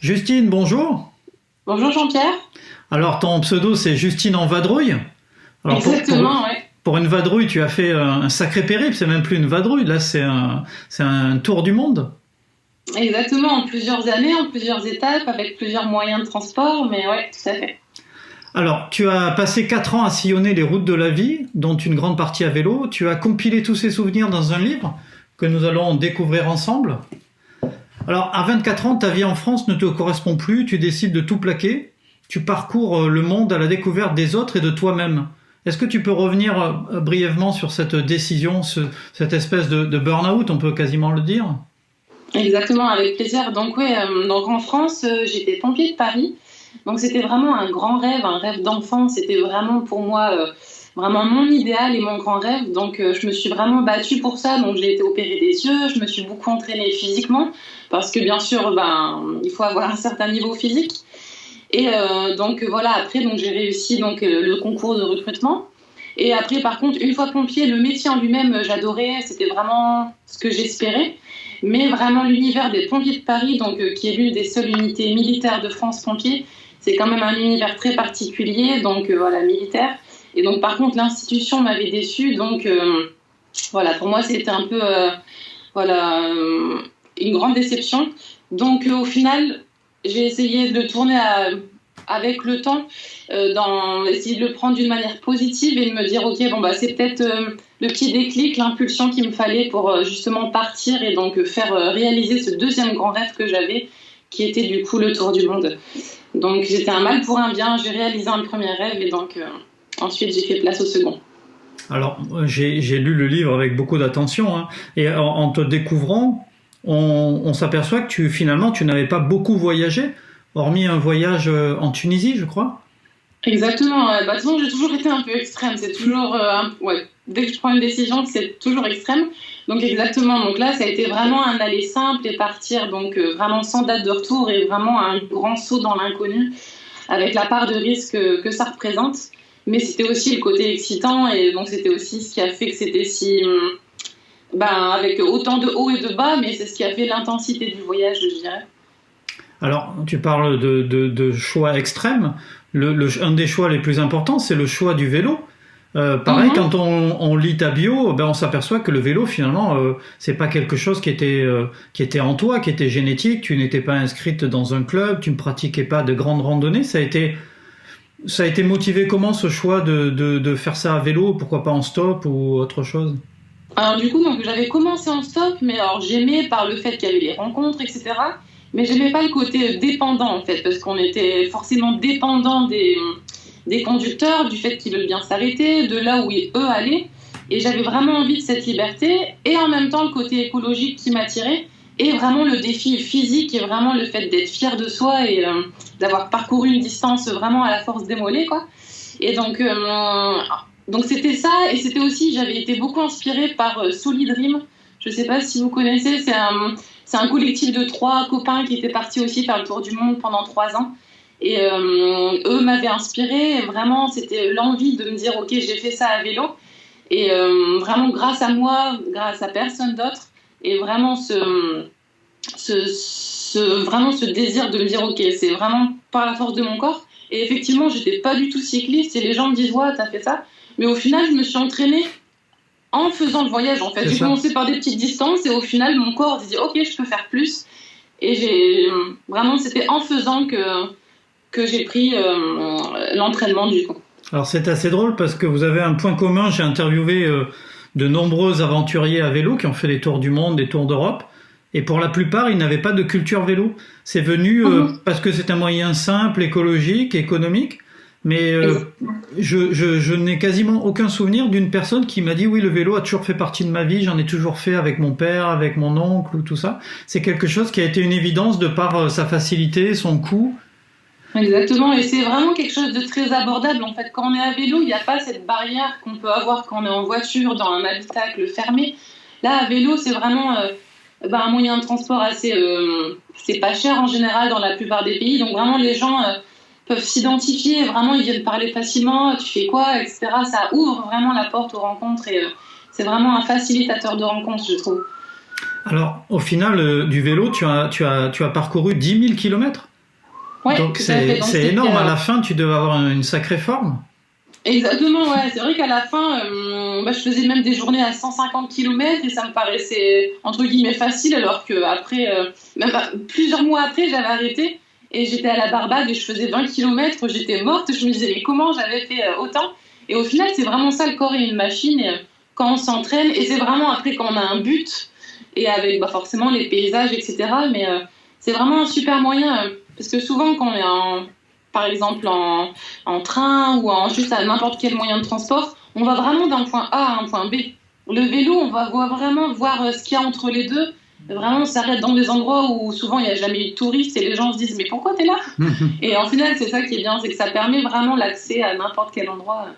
Justine, bonjour. Bonjour Jean-Pierre. Alors, ton pseudo, c'est Justine en vadrouille. Alors, Exactement, ouais. pour une vadrouille, tu as fait un sacré périple. C'est même plus une vadrouille, là, c'est un tour du monde. Exactement, en plusieurs années, en plusieurs étapes, avec plusieurs moyens de transport, mais ouais, tout à fait. Alors, tu as passé 4 ans à sillonner les routes de la vie, dont une grande partie à vélo. Tu as compilé tous ces souvenirs dans un livre que nous allons découvrir ensemble. Alors, à 24 ans, ta vie en France ne te correspond plus. Tu décides de tout plaquer. Tu parcours le monde à la découverte des autres et de toi-même. Est-ce que tu peux revenir brièvement sur cette décision, cette espèce de burn-out, on peut quasiment le dire? Exactement, avec plaisir. Donc ouais, donc en France, j'étais pompier de Paris. Donc c'était vraiment un rêve d'enfant. C'était vraiment pour moi, vraiment mon idéal et mon grand rêve. Donc je me suis vraiment battue pour ça. Donc j'ai été opérée des yeux, je me suis beaucoup entraînée physiquement parce que bien sûr, il faut avoir un certain niveau physique. Et donc voilà, après donc j'ai réussi donc le concours de recrutement. Et après par contre, une fois pompier, le métier en lui-même, j'adorais, c'était vraiment ce que j'espérais. Mais vraiment l'univers des pompiers de Paris, donc qui est l'une des seules unités militaires de France pompiers, c'est quand même un univers très particulier, donc voilà, militaire. Et donc par contre l'institution m'avait déçue, donc voilà, pour moi c'était un peu voilà une grande déception. Donc au final j'ai essayé de tourner avec le temps, essayer de le prendre d'une manière positive et de me dire ok bon bah c'est peut-être le petit déclic, l'impulsion qu'il me fallait pour justement partir et donc faire réaliser ce deuxième grand rêve que j'avais, qui était du coup le tour du monde. Donc j'étais un mal pour un bien, j'ai réalisé un premier rêve et donc ensuite j'ai fait place au second. Alors, j'ai lu le livre avec beaucoup d'attention, hein, et en te découvrant, on s'aperçoit que finalement, tu n'avais pas beaucoup voyagé, hormis un voyage en Tunisie, je crois. Exactement, de toute façon j'ai toujours été un peu extrême, c'est toujours, ouais, dès que je prends une décision c'est toujours extrême, donc exactement, donc là ça a été vraiment un aller simple et partir donc vraiment sans date de retour et vraiment un grand saut dans l'inconnu avec la part de risque que ça représente, mais c'était aussi le côté excitant et donc c'était aussi ce qui a fait que c'était si, avec autant de hauts et de bas, mais c'est ce qui a fait l'intensité du voyage je dirais. Alors, tu parles de choix extrêmes. Un des choix les plus importants, c'est le choix du vélo. Pareil, quand on lit ta bio, on s'aperçoit que le vélo, finalement, c'est pas quelque chose qui était en toi, qui était génétique. Tu n'étais pas inscrite dans un club, tu ne pratiquais pas de grandes randonnées. Ça a été motivé comment ce choix de faire ça à vélo, pourquoi pas en stop ou autre chose? Alors du coup, donc, j'avais commencé en stop, mais alors j'aimais par le fait qu'il y avait les rencontres, etc. Mais j'aimais pas le côté dépendant en fait, parce qu'on était forcément dépendant des conducteurs, du fait qu'ils veulent bien s'arrêter, de là où eux allaient. Et j'avais vraiment envie de cette liberté, et en même temps le côté écologique qui m'attirait, et vraiment le défi physique, et vraiment le fait d'être fier de soi et d'avoir parcouru une distance vraiment à la force des mollets, quoi. Et donc c'était ça, et c'était aussi, j'avais été beaucoup inspirée par Solid Dream. Je ne sais pas si vous connaissez, c'est un collectif de 3 copains qui étaient partis aussi faire le tour du monde pendant 3 ans. Et eux m'avaient inspirée, et vraiment c'était l'envie de me dire ok j'ai fait ça à vélo. Et vraiment grâce à moi, grâce à personne d'autre, et vraiment vraiment ce désir de me dire ok c'est vraiment par la force de mon corps. Et effectivement j'étais pas du tout cycliste et les gens me disent ouais t'as fait ça. Mais au final je me suis entraînée en faisant le voyage en fait. C'est J'ai ça. commencé par des petites distances et au final mon corps disait ok je peux faire plus. Et vraiment c'était en faisant que j'ai pris l'entraînement du coup. Alors c'est assez drôle parce que vous avez un point commun. J'ai interviewé de nombreux aventuriers à vélo qui ont fait les tours du monde, des tours d'Europe. Et pour la plupart, ils n'avaient pas de culture vélo. C'est venu parce que c'est un moyen simple, écologique, économique. Mais je n'ai quasiment aucun souvenir d'une personne qui m'a dit oui, le vélo a toujours fait partie de ma vie, j'en ai toujours fait avec mon père, avec mon oncle, ou tout ça. C'est quelque chose qui a été une évidence de par sa facilité, son coût. Exactement, et c'est vraiment quelque chose de très abordable. En fait, quand on est à vélo, il n'y a pas cette barrière qu'on peut avoir quand on est en voiture, dans un habitacle fermé. Là, à vélo, c'est vraiment un moyen de transport assez... c'est pas cher en général dans la plupart des pays, donc vraiment les gens peuvent s'identifier, vraiment ils viennent parler facilement, tu fais quoi, etc. Ça ouvre vraiment la porte aux rencontres et c'est vraiment un facilitateur de rencontres, je trouve. Alors, au final, du vélo, tu as parcouru 10 000 kilomètres. Ouais, Donc tout à fait. Donc, c'est énorme, à la fin tu devais avoir une sacrée forme. Exactement, ouais. C'est vrai qu'à la fin, je faisais même des journées à 150 km et ça me paraissait entre guillemets facile, alors que après, plusieurs mois après, j'avais arrêté et j'étais à la Barbade et je faisais 20 km, j'étais morte. Je me disais, mais comment j'avais fait autant? Et au final, c'est vraiment ça, le corps est une machine et, quand on s'entraîne, et c'est vraiment après quand on a un but et avec forcément les paysages, etc. Mais c'est vraiment un super moyen parce que souvent, quand on est par exemple en train ou juste à n'importe quel moyen de transport, on va vraiment d'un point A à un point B. Le vélo, on va vraiment voir ce qu'il y a entre les deux. Vraiment, on s'arrête dans des endroits où souvent il n'y a jamais eu de touristes et les gens se disent mais pourquoi t'es là? Et en final, c'est ça qui est bien, c'est que ça permet vraiment l'accès à n'importe quel endroit.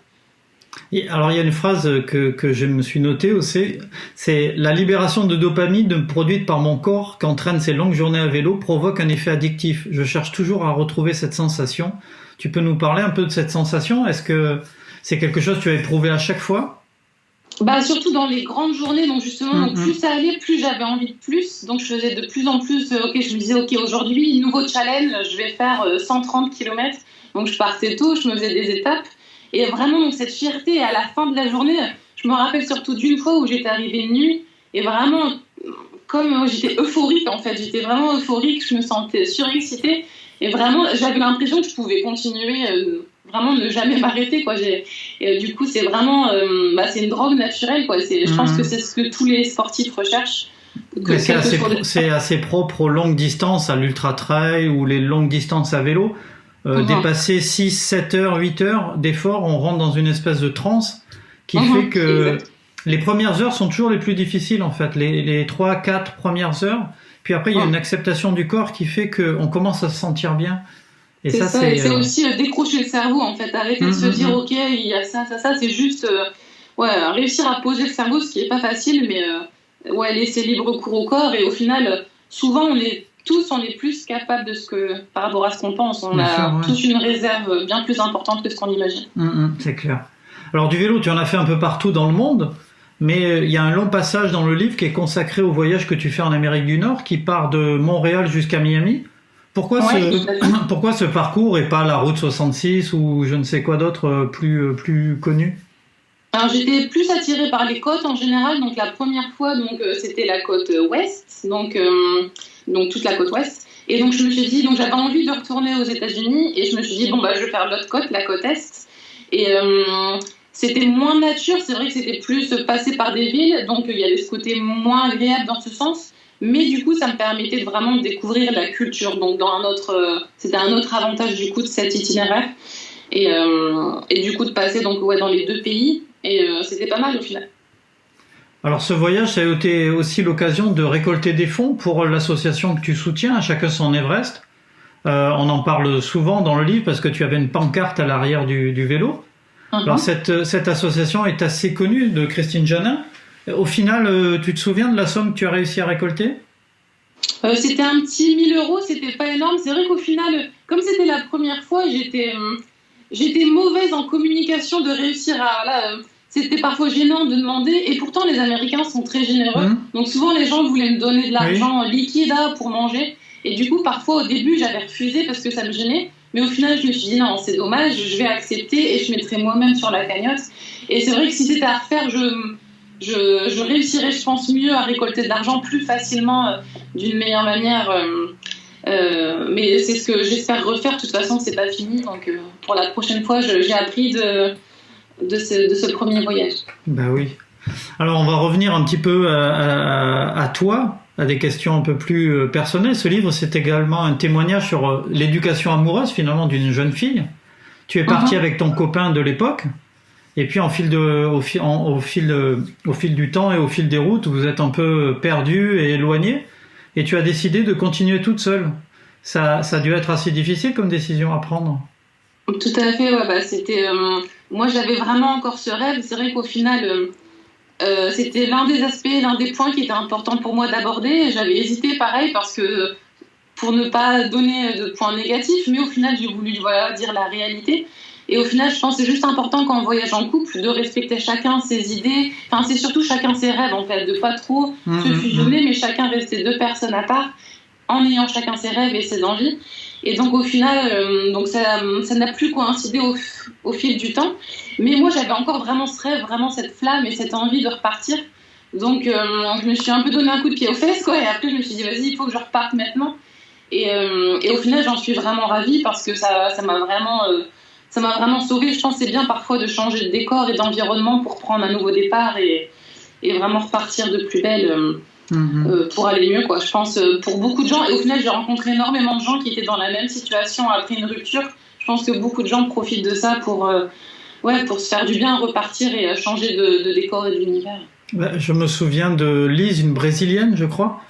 Alors il y a une phrase que je me suis notée aussi, c'est la libération de dopamine produite par mon corps qu'entraînent ces longues journées à vélo provoque un effet addictif. Je cherche toujours à retrouver cette sensation. Tu peux nous parler un peu de cette sensation? Est-ce que c'est quelque chose que tu as éprouvé à chaque fois? Surtout dans les grandes journées, donc justement, donc plus ça allait, plus j'avais envie de plus. Donc je faisais de plus en plus, je me disais, ok, aujourd'hui, nouveau challenge, je vais faire 130 km. Donc je partais tôt, je me faisais des étapes. Et vraiment, donc, cette fierté à la fin de la journée, je me rappelle surtout d'une fois où j'étais arrivée de nuit et vraiment, comme j'étais euphorique en fait, j'étais vraiment euphorique, je me sentais surexcitée et vraiment, j'avais l'impression que je pouvais continuer, vraiment ne jamais m'arrêter, quoi. Et du coup, c'est vraiment, c'est une drogue naturelle, quoi. Je pense que c'est ce que tous les sportifs recherchent. Mais c'est assez propre aux longues distances, à l'ultra-trail ou les longues distances à vélo. Dépasser 6, 7 heures, 8 heures d'effort, on rentre dans une espèce de transe qui fait que les premières heures sont toujours les plus difficiles en fait, les 3, 4 premières heures. Puis après, il y a une acceptation du corps qui fait qu'on commence à se sentir bien. Et c'est ça, et c'est aussi décrocher le cerveau en fait, arrêter de se dire ok, il y a ça, c'est juste réussir à poser le cerveau, ce qui n'est pas facile, mais laisser libre cours au corps. Et au final, souvent on est plus capables par rapport à ce qu'on pense. On a tous une réserve bien plus importante que ce qu'on imagine. C'est clair. Alors du vélo, tu en as fait un peu partout dans le monde, mais il y a un long passage dans le livre qui est consacré au voyage que tu fais en Amérique du Nord, qui part de Montréal jusqu'à Miami. Pourquoi ce parcours et pas la route 66 ou je ne sais quoi d'autre plus connu? Alors j'étais plus attirée par les côtes en général. Donc la première fois, c'était la côte ouest, donc toute la côte ouest. Et donc je me suis dit, donc j'avais envie de retourner aux États-Unis et je me suis dit je vais faire l'autre côte, la côte est. Et c'était moins nature, c'est vrai que c'était plus passer par des villes, donc il y avait ce côté moins agréable dans ce sens. Mais du coup, ça me permettait de vraiment découvrir la culture. Donc c'était un autre avantage du coup de cet itinéraire. Et du coup de passer dans les deux pays. Et c'était pas mal au final. Alors ce voyage, ça a été aussi l'occasion de récolter des fonds pour l'association que tu soutiens, à chacun son Everest. On en parle souvent dans le livre parce que tu avais une pancarte à l'arrière du vélo. Alors cette association est assez connue, de Christine Janin. Au final, tu te souviens de la somme que tu as réussi à récolter? C'était un petit 1 000 €, c'était pas énorme. C'est vrai qu'au final, comme c'était la première fois, j'étais mauvaise en communication de réussir c'était parfois gênant de demander, et pourtant les Américains sont très généreux. Donc souvent les gens voulaient me donner de l'argent liquide pour manger. Et du coup, parfois au début, j'avais refusé parce que ça me gênait. Mais au final, je me suis dit non, c'est dommage, je vais accepter et je mettrai moi-même sur la cagnotte. Et c'est vrai que si c'était à refaire, je réussirais, je pense, mieux à récolter de l'argent plus facilement, d'une meilleure manière. Mais c'est ce que j'espère refaire. De toute façon, c'est pas fini. Donc pour la prochaine fois, j'ai appris de ce premier voyage. Ben oui. Alors on va revenir un petit peu à toi, à des questions un peu plus personnelles. Ce livre, c'est également un témoignage sur l'éducation amoureuse finalement d'une jeune fille. Tu es parti avec ton copain de l'époque, et puis au fil du temps et au fil des routes, vous êtes un peu perdu et éloigné, et tu as décidé de continuer toute seule. Ça a dû être assez difficile comme décision à prendre. Tout à fait, c'était... moi, j'avais vraiment encore ce rêve. C'est vrai qu'au final, c'était l'un des points qui était important pour moi d'aborder. J'avais hésité, pareil, parce que pour ne pas donner de points négatifs, mais au final, j'ai voulu dire la réalité. Et au final, je pense que c'est juste important quand on voyage en couple de respecter chacun ses idées. Enfin, c'est surtout chacun ses rêves, en fait, de pas trop se fusionner, mais chacun rester deux personnes à part, en ayant chacun ses rêves et ses envies. Et donc au final, donc ça n'a plus coïncidé au fil du temps. Mais moi, j'avais encore vraiment ce rêve, vraiment cette flamme et cette envie de repartir. Donc je me suis un peu donné un coup de pied aux fesses, quoi. Et après, je me suis dit, vas-y, il faut que je reparte maintenant. Et au final, j'en suis vraiment ravie parce que ça m'a vraiment sauvée. Je pense que c'est bien parfois de changer de décor et d'environnement pour prendre un nouveau départ et vraiment repartir de plus belle pour aller mieux, quoi. Je pense pour beaucoup de gens. Et au final, j'ai rencontré énormément de gens qui étaient dans la même situation après une rupture. Je pense que beaucoup de gens profitent de ça pour se faire du bien, repartir et changer de décor et d'univers. Je me souviens de Lise, une Brésilienne, je crois,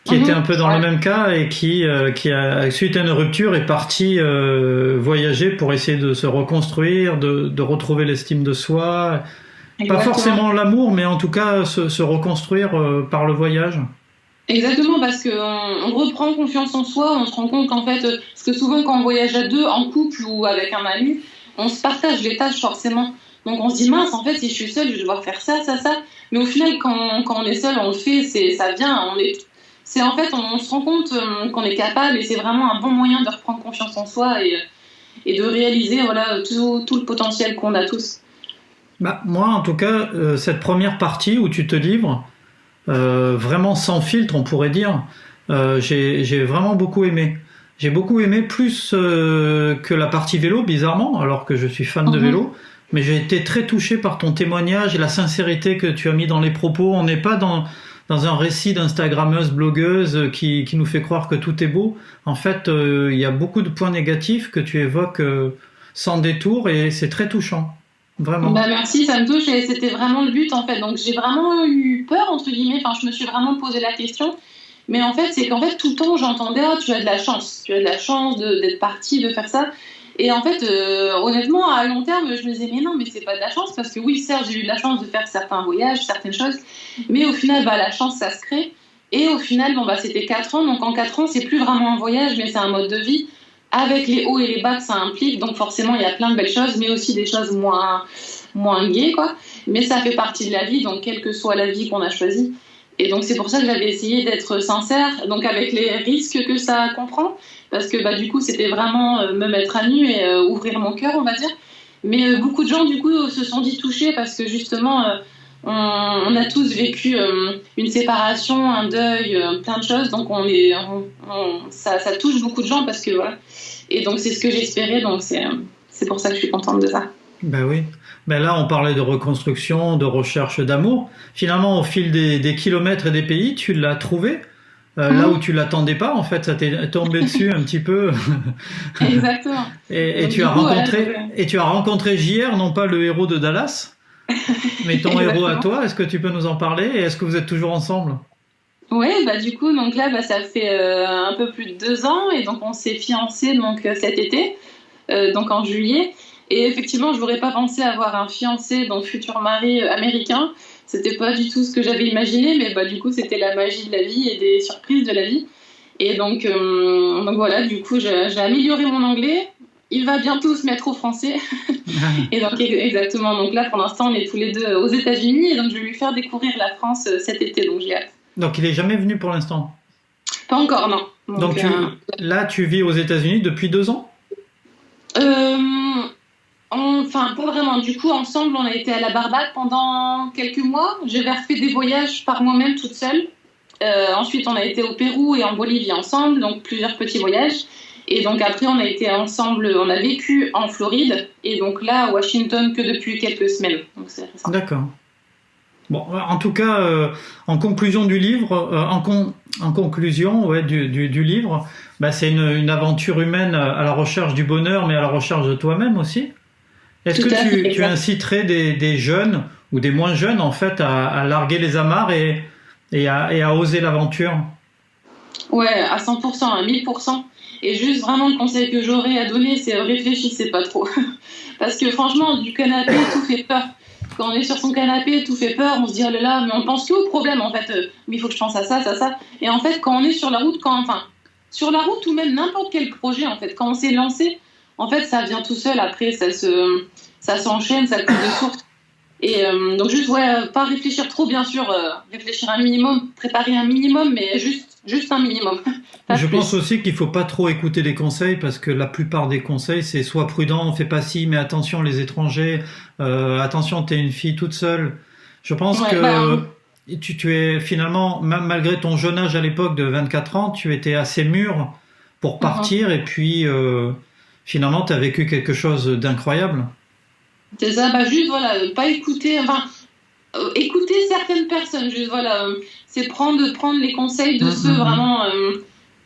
qui était un peu dans le même cas et qui a, suite à une rupture, est partie voyager pour essayer de se reconstruire, de retrouver l'estime de soi. Exactement. Pas forcément l'amour, mais en tout cas se reconstruire par le voyage. Exactement, parce qu'on reprend confiance en soi, on se rend compte qu'en fait, parce que souvent quand on voyage à deux, en couple ou avec un ami, on se partage les tâches forcément. Donc on se dit, mince, en fait, si je suis seule, je vais devoir faire ça, ça, ça. Mais au final, quand on est seul, on le fait, ça vient, en fait, on se rend compte qu'on est capable et c'est vraiment un bon moyen de reprendre confiance en soi et de réaliser tout le potentiel qu'on a tous. Moi, en tout cas, cette première partie où tu te livres, vraiment sans filtre, on pourrait dire, j'ai vraiment beaucoup aimé. J'ai beaucoup aimé plus que la partie vélo, bizarrement, alors que je suis fan de vélo. Mais j'ai été très touché par ton témoignage et la sincérité que tu as mis dans les propos. On n'est pas dans un récit d'instagrammeuse, blogueuse qui nous fait croire que tout est beau. En fait, il y a beaucoup de points négatifs que tu évoques sans détour et c'est très touchant. Vraiment. Merci, ça me touche et c'était vraiment le but en fait. Donc j'ai vraiment eu peur entre guillemets, enfin je me suis vraiment posé la question. Mais en fait, c'est qu'en fait tout le temps j'entendais tu as de la chance d'être partie, de faire ça. Et en fait, honnêtement, à long terme, je me disais mais non, mais c'est pas de la chance parce que oui, certes, j'ai eu de la chance de faire certains voyages, certaines choses, mais au final, la chance ça se crée. Et au final, c'était 4 ans, donc en 4 ans, c'est plus vraiment un voyage, mais c'est un mode de vie. Avec les hauts et les bas que ça implique, donc forcément il y a plein de belles choses, mais aussi des choses moins gaies, quoi. Mais ça fait partie de la vie, donc quelle que soit la vie qu'on a choisie. Et donc c'est pour ça que j'avais essayé d'être sincère, donc avec les risques que ça comprend, parce que du coup c'était vraiment me mettre à nu et ouvrir mon cœur, on va dire. Mais beaucoup de gens du coup se sont dit touchés parce que justement on a tous vécu une séparation, un deuil, plein de choses, donc ça touche beaucoup de gens parce que voilà. Et donc c'est ce que j'espérais, donc c'est pour ça que je suis contente de ça. Oui. Là, on parlait de reconstruction, de recherche d'amour. Finalement, au fil des kilomètres et des pays, tu l'as trouvé là où tu l'attendais pas. En fait, ça t'est tombé dessus un petit peu. Exactement. Et tu as rencontré JR, non pas le héros de Dallas, mais ton héros à toi. Est-ce que tu peux nous en parler et est-ce que vous êtes toujours ensemble? Oui, du coup, donc là, ça fait un peu plus de 2 ans et donc on s'est fiancés cet été, donc en juillet. Et effectivement, je n'aurais pas pensé avoir un fiancé, donc futur mari américain. C'était pas du tout ce que j'avais imaginé, mais du coup, c'était la magie de la vie et des surprises de la vie. Et donc voilà, du coup, j'ai amélioré mon anglais. Il va bientôt se mettre au français. Et donc exactement. Donc là, pour l'instant, on est tous les deux aux États-Unis et donc je vais lui faire découvrir la France cet été. Donc j'ai hâte. Donc il est jamais venu pour l'instant? Pas encore, non. Donc là, tu vis aux États-Unis depuis 2 ans? Enfin, pas vraiment. Du coup, ensemble, on a été à la Barbade pendant quelques mois. J'avais refait des voyages par moi-même toute seule. Ensuite, on a été au Pérou et en Bolivie ensemble, donc plusieurs petits voyages. Et donc après, on a été ensemble, on a vécu en Floride et donc là, à Washington, que depuis quelques semaines. Donc c'est récent. D'accord. Bon, en tout cas, en conclusion du livre, du livre, c'est une aventure humaine à la recherche du bonheur, mais à la recherche de toi-même aussi. Est-ce que tu inciterais des jeunes ou des moins jeunes en fait à larguer les amarres et à oser l'aventure? Ouais, à 100%, à 1000%. Et juste vraiment le conseil que j'aurais à donner, c'est réfléchissez pas trop. Parce que franchement, du canapé, tout fait peur. Quand on est sur son canapé, tout fait peur, on se dit oh là là, mais on pense qu'au problème en fait. Mais il faut que je pense à ça, ça, ça. Et en fait, quand on est sur la route, sur la route ou même n'importe quel projet, en fait, quand on s'est lancé, en fait, ça vient tout seul. Après, ça s'enchaîne, ça coule de source. Et donc juste, ouais, pas réfléchir trop, bien sûr, réfléchir un minimum, préparer un minimum, mais juste un minimum. Pas Je pense plus. aussi qu'il faut pas trop écouter des conseils parce que la plupart des conseils, c'est sois prudent, fais pas ci, mais attention les étrangers, attention t'es une fille toute seule. Je pense Ouais, que tu es finalement, malgré ton jeune âge à l'époque de 24 ans, tu étais assez mûr pour mhm. partir et puis finalement tu as vécu quelque chose d'incroyable. C'est ça, bah juste, voilà, pas écouter, enfin, écouter certaines personnes, juste, voilà, c'est prendre les conseils de Hum, ceux hum, hum. vraiment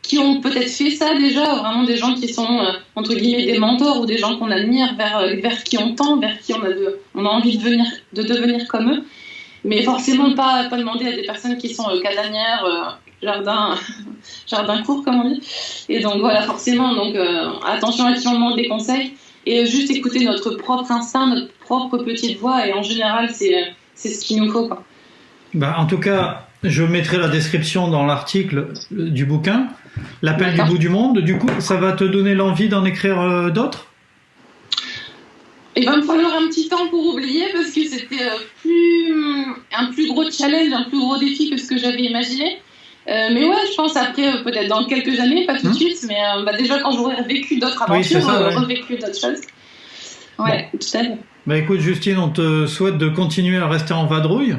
qui ont peut-être fait ça déjà, vraiment des gens qui sont, entre guillemets, des mentors ou des gens qu'on admire, vers qui on tend, vers qui on a envie de devenir comme eux. Mais forcément, pas demander à des personnes qui sont casanières, jardin, jardin court, comme on dit. Et donc, voilà, forcément, donc, attention à qui on demande des conseils et juste écouter notre propre instinct, notre propre petite voix. Et en général, c'est ce qu'il nous faut, quoi. Bah, en tout cas, je mettrai la description dans l'article du bouquin, L'appel du D'accord. bout du monde. Du coup, ça va te donner l'envie d'en écrire d'autres? Il va me falloir un petit temps pour oublier parce que c'était un plus gros challenge, un plus gros défi que ce que j'avais imaginé. Mais ouais, je pense après, peut-être dans quelques années, pas tout de Hmm. suite, mais bah, déjà quand j'aurai vécu d'autres Oui, c'est aventures, ça, ouais. revécu d'autres choses. Bon. Ouais, tout à fait. Bah écoute, Justine, on te souhaite de continuer à rester en vadrouille.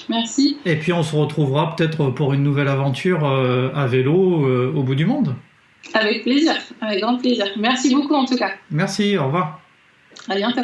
Merci, Et puis on se retrouvera peut-être pour une nouvelle aventure à vélo au bout du monde. avec plaisir, avec grand plaisir. Merci beaucoup en tout cas. Merci, au revoir. À bientôt.